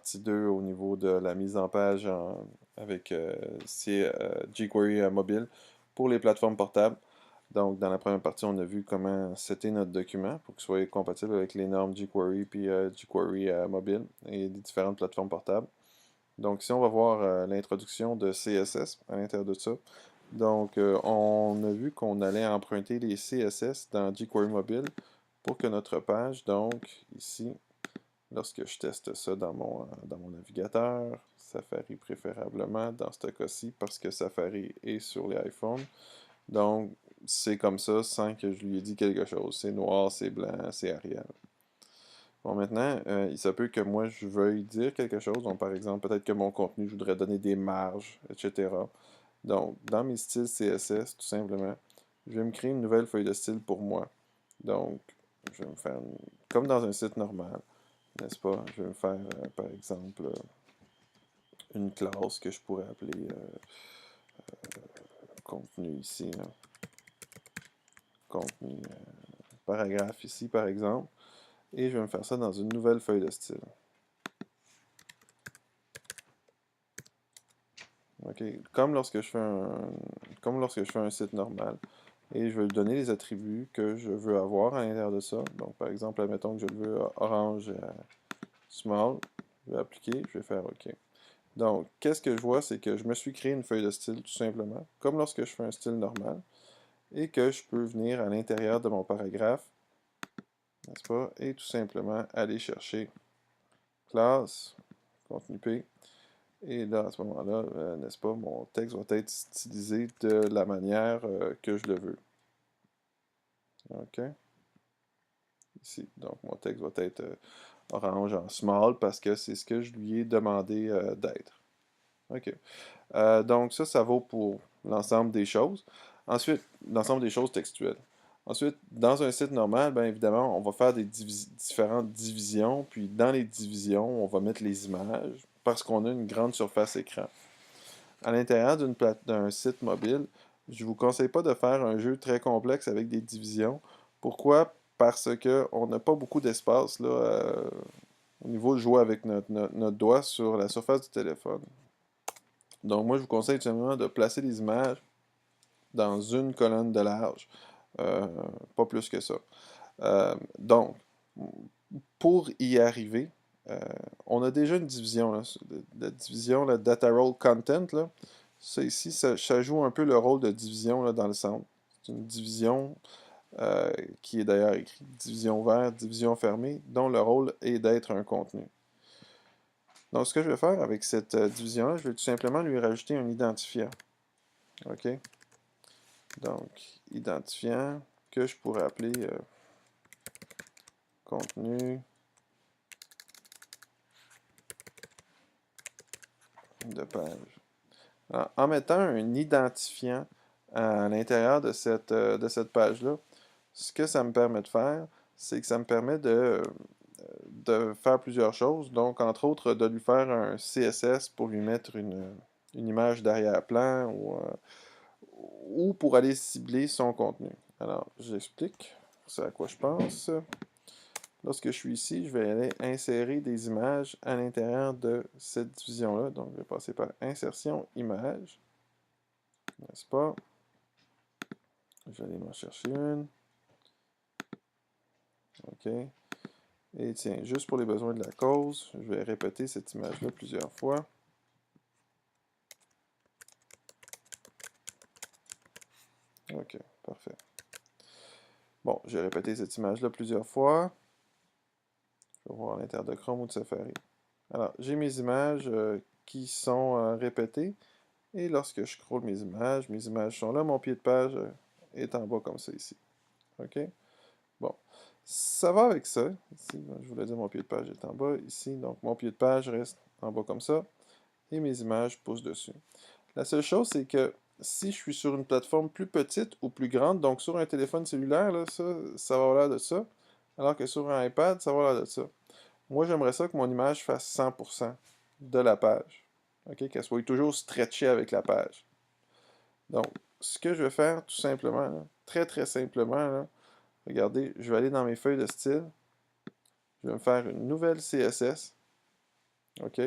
partie 2 au niveau de la mise en page avec jQuery mobile pour les plateformes portables. Donc, dans la première partie, on a vu comment setter notre document pour qu'il soit compatible avec les normes jQuery puis jQuery mobile et les différentes plateformes portables. Donc, ici, on va voir l'introduction de CSS à l'intérieur de ça. Donc, on a vu qu'on allait emprunter les CSS dans jQuery mobile pour que notre page, donc ici, lorsque je teste ça dans mon navigateur, Safari préférablement dans ce cas-ci, parce que Safari est sur les iPhones. Donc, c'est comme ça sans que je lui ai dit quelque chose. C'est noir, c'est blanc, c'est Arial. Bon, maintenant, il se peut que moi, je veuille dire quelque chose. Donc, par exemple, peut-être que mon contenu, je voudrais donner des marges, etc. Donc, dans mes styles CSS, tout simplement, je vais me créer une nouvelle feuille de style pour moi. Donc, je vais me faire, comme dans un site normal, n'est-ce pas? Je vais me faire, par exemple, une classe que je pourrais appeler contenu ici, là. Contenu paragraphe ici, par exemple. Et je vais me faire ça dans une nouvelle feuille de style. OK? Comme lorsque je fais un site normal. Et je vais lui donner les attributs que je veux avoir à l'intérieur de ça. Donc, par exemple, admettons que je le veux orange small. Je vais appliquer, je vais faire OK. Donc, qu'est-ce que je vois, c'est que je me suis créé une feuille de style, tout simplement, comme lorsque je fais un style normal, et que je peux venir à l'intérieur de mon paragraphe, n'est-ce pas, et tout simplement aller chercher classe, contenu P, et là, à ce moment-là, n'est-ce pas, mon texte va être stylisé de la manière que je le veux. OK? Ici. Donc, mon texte va être orange en small parce que c'est ce que je lui ai demandé d'être. OK. Donc, ça vaut pour l'ensemble des choses. Ensuite, l'ensemble des choses textuelles. Ensuite, dans un site normal, bien évidemment, on va faire des différentes divisions. Puis, dans les divisions, on va mettre les images parce qu'on a une grande surface écran. À l'intérieur d'un site mobile, je ne vous conseille pas de faire un jeu très complexe avec des divisions. Pourquoi? Parce qu'on n'a pas beaucoup d'espace là, au niveau de jouer avec notre doigt sur la surface du téléphone. Donc moi, je vous conseille tout simplement de placer les images dans une colonne de large. Euh, Pas plus que ça. Donc, pour y arriver, euh, on a déjà une division, là, la division, la data role content, là. Ça ici, ça joue un peu le rôle de division là, dans le centre. C'est une division qui est d'ailleurs écrit division ouverte, division fermée, dont le rôle est d'être un contenu. Donc, ce que je vais faire avec cette division-là, je vais tout simplement lui rajouter un identifiant. OK? Donc, identifiant que je pourrais appeler contenu de page. Alors, en mettant un identifiant à l'intérieur de cette page-là, ce que ça me permet de faire, c'est que ça me permet de faire plusieurs choses. Donc, entre autres, de lui faire un CSS pour lui mettre une image d'arrière-plan ou pour aller cibler son contenu. Alors, j'explique. C'est à quoi je pense. Lorsque je suis ici, je vais aller insérer des images à l'intérieur de cette division-là. Donc, je vais passer par insertion image, n'est-ce pas? Je vais aller m'en chercher une. OK. Et tiens, juste pour les besoins de la cause, je vais répéter cette image-là plusieurs fois. OK, parfait. Bon, j'ai répété cette image-là plusieurs fois. Je vais voir à l'intérieur de Chrome ou de Safari. Alors, j'ai mes images qui sont répétées. Et lorsque je scrolle mes images sont là. Mon pied de page est en bas comme ça ici. OK? Bon. Ça va avec ça. Ici, je voulais dire mon pied de page est en bas. Ici, donc mon pied de page reste en bas comme ça. Et mes images poussent dessus. La seule chose, c'est que si je suis sur une plateforme plus petite ou plus grande, donc sur un téléphone cellulaire, là, ça va avoir l'air de ça. Alors que sur un iPad, ça va avoir l'air de ça. Moi, j'aimerais ça que mon image fasse 100% de la page. OK? Qu'elle soit toujours stretchée avec la page. Donc, ce que je vais faire, tout simplement, là, très très simplement, là, regardez, je vais aller dans mes feuilles de style, je vais me faire une nouvelle CSS, OK?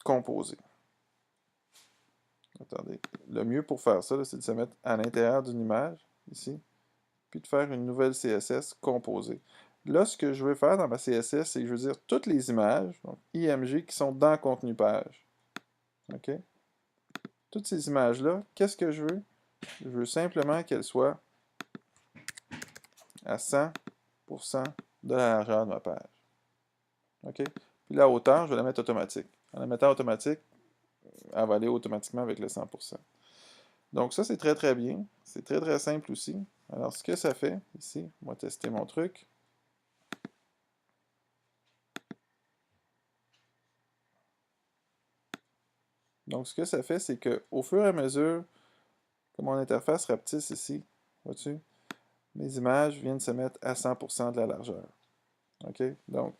Composer. Attendez. Le mieux pour faire ça, c'est de se mettre à l'intérieur d'une image, ici, puis de faire une nouvelle CSS composée. Là, ce que je veux faire dans ma CSS, c'est que je veux dire toutes les images, donc IMG, qui sont dans contenu page. OK? Toutes ces images-là, qu'est-ce que je veux? Je veux simplement qu'elles soient à 100% de la largeur de ma page. OK? Puis la hauteur, je vais la mettre automatique. En la mettant automatique, elle va aller automatiquement avec le 100%. Donc ça, c'est très très bien. C'est très très simple aussi. Alors ce que ça fait, ici, on va tester mon truc. Donc ce que ça fait, c'est qu'au fur et à mesure que mon interface rapetisse ici, vois-tu, mes images viennent se mettre à 100% de la largeur. OK? Donc,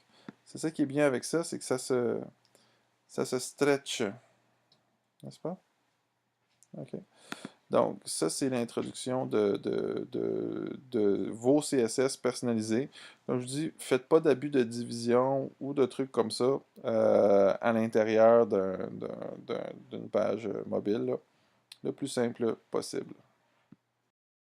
c'est ça qui est bien avec ça, c'est que ça se stretch. N'est-ce pas? OK. Donc, ça, c'est l'introduction de vos CSS personnalisés. Comme je dis, faites pas d'abus de division ou de trucs comme ça à l'intérieur d'une page mobile, là, le plus simple possible.